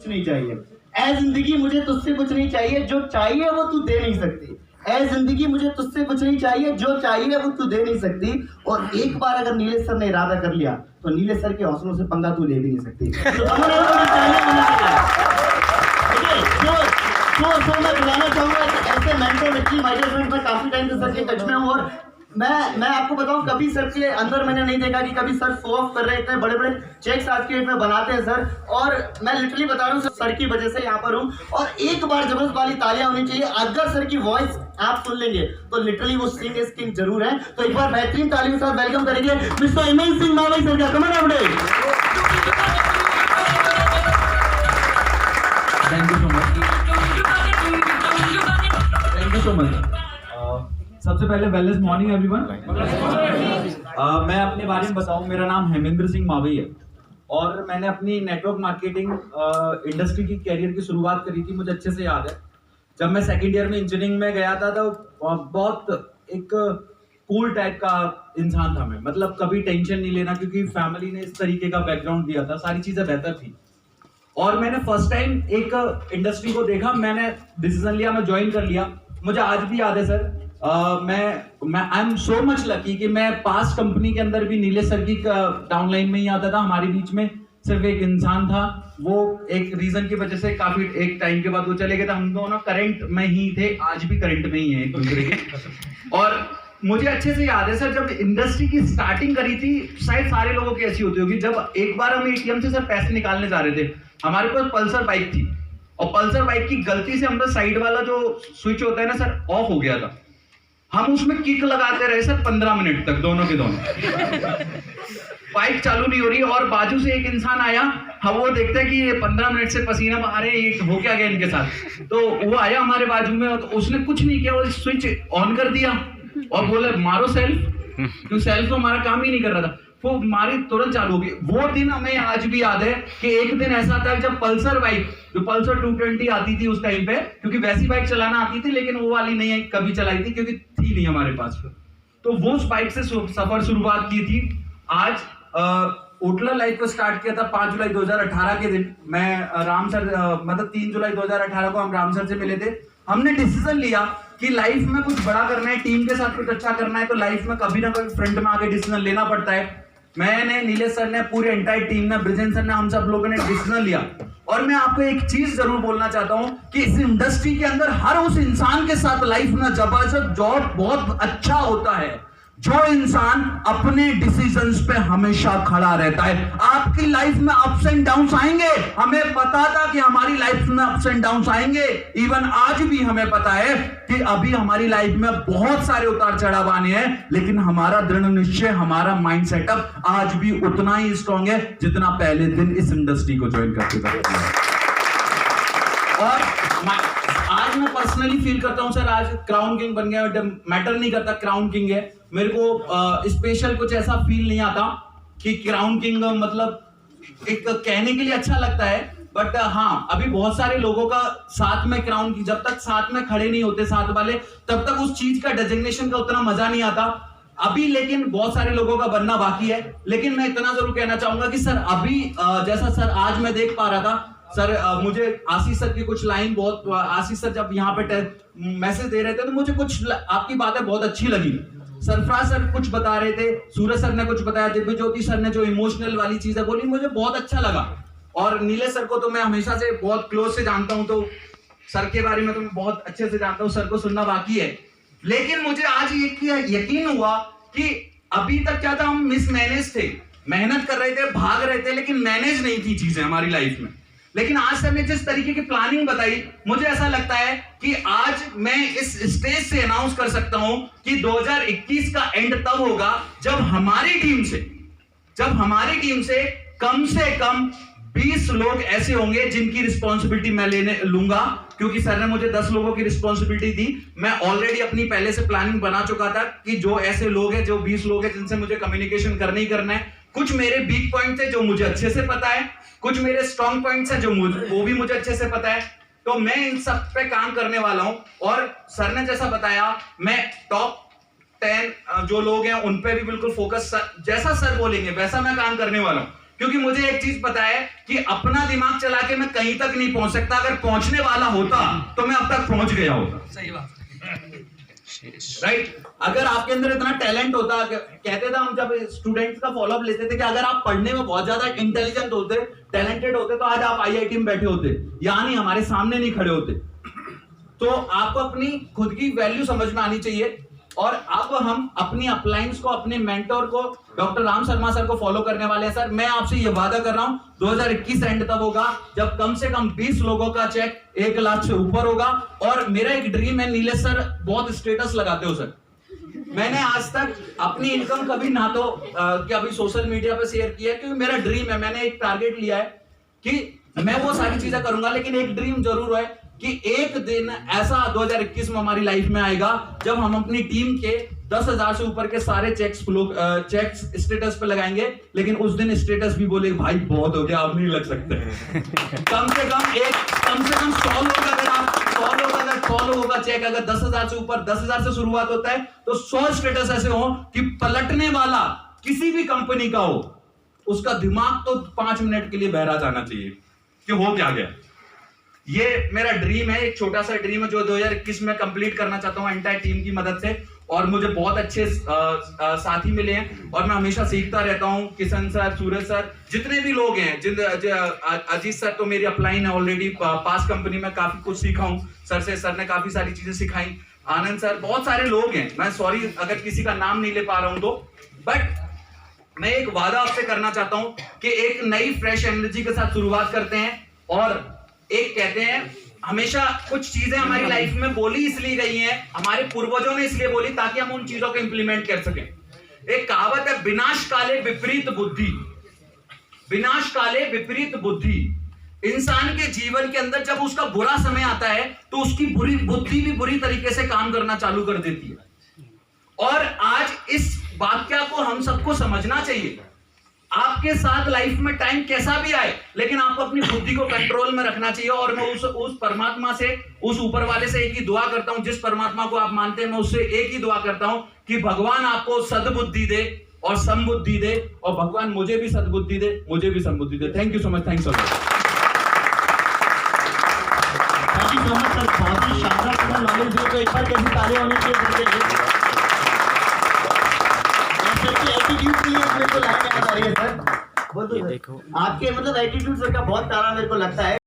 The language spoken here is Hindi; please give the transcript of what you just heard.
कुछ नहीं चाहिए। ऐ जिंदगी मुझे तुझसे कुछ नहीं चाहिए, जो चाहिए वो तू दे नहीं सकती। ऐ जिंदगी मुझे तुझसे कुछ नहीं चाहिए, जो चाहिए वो तू दे नहीं सकती। और एक बार अगर नीलेश सर ने इरादा कर लिया तो नीलेश सर के हौसलों से पंगा तू ले भी नहीं सकती। तो मैं बुलाना चाहूंगा कि ऐसे मेंटर व्यक्ति माय डियर फ्रेंड्स, मैं काफी टाइम से सर के टच में हूँ और मैं आपको बताऊं, कभी सर के अंदर मैंने नहीं देखा कि कभी सर शो ऑफ कर रहे, इतने बड़े बड़े चेक्स आज के डेट में बनाते हैं सर। और मैं लिटरली बता रहा हूँ सर की वजह से यहाँ पर हूँ। और एक बार जबरदस्त वाली तालियां होनी चाहिए। अगर सर की वॉइस आप सुन लेंगे तो लिटरली वो सिंग इज किंग जरूर है। तो एक बार बेहतरीन तालियों के साथ वेलकम करेंगे मिस्टर हेमंत सिंह मावई सर का। Come on everybody. Thank you so much, thank you so much. सबसे पहले वेलनेस मॉर्निंग एवरीवन। मैं अपने बारे में बताऊं, मेरा नाम हेमेंद्र सिंह मावई है और मैंने अपनी नेटवर्क मार्केटिंग इंडस्ट्री की कैरियर की शुरुआत करी थी। मुझे अच्छे से याद है जब मैं सेकंड ईयर में इंजीनियरिंग में गया था तो बहुत एक कूल टाइप का इंसान था मैं। मतलब कभी टेंशन नहीं लेना, क्योंकि फैमिली ने इस तरीके का बैकग्राउंड दिया था, सारी चीजें बेहतर थी। और मैंने फर्स्ट टाइम एक इंडस्ट्री को देखा, मैंने डिसीजन लिया, मैं ज्वाइन कर लिया। मुझे आज भी याद है सर, मैं I am so much lucky कि मैं पास कंपनी के अंदर भी नीलेश सर की डाउनलाइन में ही आता था। हमारे बीच में सिर्फ एक इंसान था, वो एक रीजन की वजह से काफी एक टाइम के बाद वो चले गए थे। हम दोनों करंट में ही थे, आज भी करंट में ही है एक दूसरे के। और मुझे अच्छे से याद है सर, जब इंडस्ट्री की स्टार्टिंग करी थी, शायद सारे लोगों की ऐसी होती होगी, जब एक बार हम एटीएम से सर पैसे निकालने जा रहे थे, हमारे पास पल्सर बाइक थी और पल्सर बाइक की गलती से हमारा साइड वाला जो स्विच होता है ना सर, ऑफ हो गया था। हम उसमें किक लगाते रहे सर 15 मिनट तक, दोनों के दोनों। बाइक चालू नहीं हो रही और बाजू से एक इंसान आया, हम वो देखते हैं कि ये 15 मिनट से पसीना बहा रहे, ये हो क्या गया इनके साथ। तो वो आया हमारे बाजू में और उसने कुछ नहीं किया, वो स्विच ऑन कर दिया और बोले मारो सेल्फ, क्योंकि सेल्फ तो हमारा काम ही नहीं कर रहा था। वो हमारी तुरंत चालू होगी। वो दिन हमें आज भी याद है कि एक दिन ऐसा था जब पल्सर बाइक, जो पल्सर 220 आती थी उस टाइम पे, क्योंकि वैसी बाइक चलाना आती थी लेकिन वो वाली नहीं कभी चलाई थी, क्योंकि थी नहीं हमारे पास। तो वो उस बाइक से सफर शुरुआत की थी। आज ओटला लाइफ को स्टार्ट किया था 5 जुलाई 2018 के दिन। मैं राम सर, मतलब 3 जुलाई 2018 को हम राम सर से मिले थे। हमने डिसीजन लिया कि लाइफ में कुछ बड़ा करना है, टीम के साथ कुछ अच्छा करना है, तो लाइफ में कभी ना कभी फ्रंट में आके डिसीजन लेना पड़ता है। मैंने, नीलेश सर ने, पूरे एंटायर टीम ने, ब्रिजेन सर ने, हम सब लोगों ने डिसीजन लिया। और मैं आपको एक चीज जरूर बोलना चाहता हूं कि इस इंडस्ट्री के अंदर हर उस इंसान के साथ लाइफ में जबरदस्त जॉब बहुत अच्छा होता है जो इंसान अपने डिसीजंस पे हमेशा खड़ा रहता है। आपकी लाइफ में अप्स एंड डाउन्स आएंगे, हमें पता था कि हमारी लाइफ में अप्स एंड डाउन्स आएंगे। इवन आज भी हमें पता है कि अभी हमारी लाइफ में बहुत सारे उतार चढ़ाव आने हैं, लेकिन हमारा दृढ़ निश्चय, हमारा माइंड सेटअप आज भी उतना ही स्ट्रांग है जितना पहले दिन इस इंडस्ट्री को ज्वाइन करते थे। और आज मैं पर्सनली फील करता हूं सर, आज क्राउन किंग बन गया, मैटर नहीं करता क्राउन किंग है। मेरे को स्पेशल कुछ ऐसा फील नहीं आता कि क्राउन किंग, मतलब एक कहने के लिए अच्छा लगता है, बट हाँ, अभी बहुत सारे लोगों का साथ में क्राउन की, जब तक साथ में खड़े नहीं होते साथ वाले, तब तक उस चीज का डेजिग्नेशन का उतना मजा नहीं आता अभी। लेकिन बहुत सारे लोगों का बनना बाकी है। लेकिन मैं इतना जरूर कहना चाहूंगा कि सर अभी जैसा सर आज मैं देख पा रहा था सर, मुझे आशीष सर की कुछ लाइन बहुत, आशीष सर जब यहाँ पे मैसेज दे रहे थे तो मुझे कुछ आपकी बातें बहुत अच्छी लगी। सरफराज सर कुछ बता रहे थे, सूरज सर ने कुछ बताया, दिव्य ज्योति सर ने जो इमोशनल वाली चीजें बोली, मुझे बहुत अच्छा लगा। और नीलेश सर को तो मैं हमेशा से बहुत क्लोज से जानता हूं, तो सर के बारे में तो मैं बहुत अच्छे से जानता हूं, सर को सुनना बाकी है। लेकिन मुझे आज यकीन हुआ कि अभी तक क्या था, हम मिसमैनेज थे, मेहनत कर रहे थे, भाग रहे थे, लेकिन मैनेज नहीं थी चीजें हमारी लाइफ में। लेकिन आज सर ने जिस तरीके की प्लानिंग बताई, मुझे ऐसा लगता है कि आज मैं इस स्टेज से अनाउंस कर सकता हूं कि 2021 का एंड तब होगा जब हमारी टीम से कम 20 लोग ऐसे होंगे जिनकी रिस्पॉन्सिबिलिटी मैं लेने लूंगा, क्योंकि सर ने मुझे 10 लोगों की रिस्पॉन्सिबिलिटी दी। मैं ऑलरेडी अपनी पहले से प्लानिंग बना चुका था कि जो ऐसे लोग हैं, जो 20 लोग हैं जिनसे मुझे कम्युनिकेशन करना ही करना है। कुछ मेरे वीक पॉइंट थे जो मुझे अच्छे से पता है, कुछ मेरे स्ट्रॉन्ग पॉइंट्स हैं जो वो भी मुझे अच्छे से पता है। तो मैं इन सब पे काम करने वाला हूं। और सर ने जैसा बताया, मैं टॉप 10 जो लोग हैं उन पे भी बिल्कुल फोकस, जैसा सर बोलेंगे वैसा मैं काम करने वाला हूं। क्योंकि मुझे एक चीज पता है कि अपना दिमाग चला के मैं कहीं तक नहीं पहुंच सकता। अगर पहुंचने वाला होता तो मैं अब तक पहुंच गया होता। सही बात। राइट अगर आपके अंदर इतना टैलेंट होता, कहते थे हम जब स्टूडेंट्स का फॉलोअप लेते थे कि अगर आप पढ़ने में बहुत ज्यादा इंटेलिजेंट होते, टैलेंटेड होते, तो आज आप आईआईटी में बैठे होते, यानी हमारे सामने नहीं खड़े होते। तो आपको अपनी खुद की वैल्यू समझ में आनी चाहिए। और अब हम अपनी अपलाइंस को, अपने मेंटोर को, डॉक्टर राम शर्मा सर को फॉलो करने वाले हैं। सर मैं आपसे ये वादा कर रहा हूं 2021 एंड तक होगा जब कम से कम 20 लोगों का चेक 1 लाख से ऊपर होगा। और मेरा एक ड्रीम है, नीलेश सर बहुत स्टेटस लगाते हो सर, मैंने आज तक अपनी इनकम कभी ना तो कभी सोशल मीडिया पे शेयर किया, क्योंकि मेरा ड्रीम है, मैंने एक टारगेट लिया है कि मैं वो सारी चीजें करूंगा। लेकिन एक ड्रीम जरूर है कि एक दिन ऐसा 2021 में हमारी लाइफ में आएगा जब हम अपनी टीम के 10,000 से ऊपर के सारे चेक्स स्टेटस पे लगाएंगे। लेकिन उस दिन स्टेटस भी बोले भाई बहुत हो गया, आप नहीं लग सकते। कम से कम 100 लोग, अगर आप 100 लोगों का चेक अगर 10,000 से ऊपर, 10,000 से शुरुआत होता है, तो 100 स्टेटस ऐसे हो कि पलटने वाला किसी भी कंपनी का हो, उसका दिमाग तो 5 मिनट के लिए बहरा जाना चाहिए कि हो क्या गया। ये मेरा ड्रीम है, एक छोटा सा ड्रीम है जो 2021 में कंप्लीट करना चाहता हूं एंटायर टीम की मदद से। और मुझे बहुत अच्छे साथी मिले हैं और मैं हमेशा सीखता रहता हूं। किशन सर, सूरज सर, जितने भी लोग हैं, अजीत सर तो मेरी अपलाइन है ऑलरेडी, पास कंपनी में काफी कुछ सीखा हूं सर से, सर ने काफी सारी चीजें सिखाई। आनंद सर, बहुत सारे लोग हैं, मैं सॉरी अगर किसी का नाम नहीं ले पा रहा हूं तो, बट मैं एक वादा आपसे करना चाहता हूं कि एक नई फ्रेश एनर्जी के साथ शुरुआत करते हैं। और एक कहते हैं हमेशा कुछ चीजें हमारी लाइफ में बोली इसलिए गई हैं, हमारे पूर्वजों ने इसलिए बोली ताकि हम उन चीजों को इंप्लीमेंट कर सकें। एक कहावत है, विनाश काले विपरीत बुद्धि। विनाश काले विपरीत बुद्धि। इंसान के जीवन के अंदर जब उसका बुरा समय आता है तो उसकी बुरी बुद्धि भी बुरी तरीके से काम करना चालू कर देती है। और आज इस वाक्य को हम सबको समझना चाहिए। आपके साथ लाइफ में टाइम कैसा भी आए, लेकिन आपको अपनी बुद्धि को कंट्रोल में रखना चाहिए। और मैं उस परमात्मा से, उस ऊपर वाले से एक ही दुआ करता हूं, जिस परमात्मा को आप मानते हैं, मैं उससे एक ही दुआ करता हूं कि भगवान आपको सद्बुद्धि दे और समबुद्धि दे, और भगवान मुझे भी सद्बुद्धि दे, मुझे भी समबुद्धि दे। Thank you so much. Thanks so much. Thank you so much sir, बहुत ही शानदार नॉलेज दिए। तो एक बार कैसी तालियां होनी चाहिए एटीट्यूड के लिए। मेरे को लाइन याद आ रही है सर, बोल दो। आपके मतलब एटीट्यूड सर का बहुत प्यारा मेरे को लगता है।